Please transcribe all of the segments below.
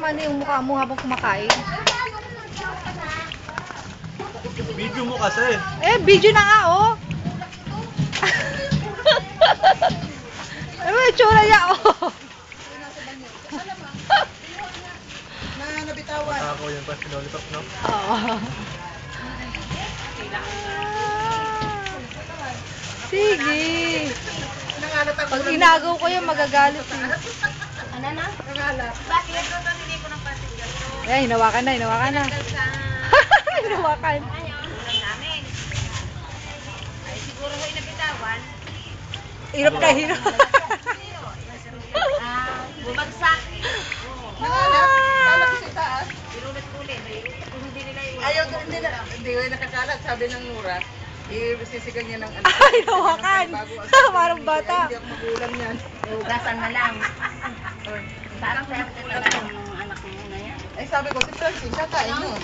ano yung mukha mo habang kumakain. Video mo kasi. Eh, video na nga, oh. Ano yung tsura niya, oh. Nabitawan. Ako yun pa, sinolipap, no? Oo. Sige. Pag inagaw ko yan, magagalit eh. Ano na? Nangalap. Bakit? Hindi ko ng patinggan. Eh, hinawakan na, hinawakan na. Hinawakan. Ulam namin. Ay, siguro ko inabitawan. Hirap ka, hirap. Bumagsak. Nangalap. Nangalap sa taas. Inulit-ulit. Hindi nila iulit. Ayaw, hindi ko nakakalat. Sabi ng Nura, sisigan niya ng ano. Ay, hinawakan. Parang bata. Hindi ako magulang yan. Hugasan na lang. Parang swerte talaga yung anak mo na yan. Ay sabi ko, si Francis, siya kain yun.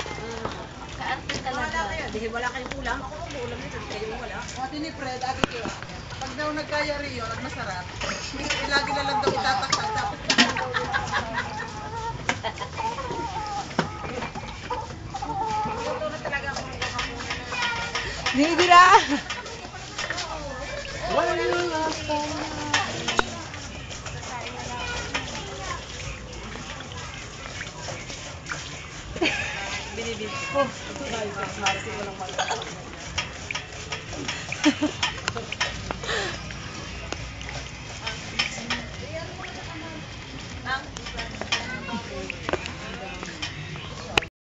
Swerte talaga. Wala kayong ulam. Ako mag-ulam nito. Kayo wala. Pati ni Fred, agi ko. Pag daw nagkaya Rio at masarap, lagi na lang daw itatakal. Tapos Hindi na. binibig ko.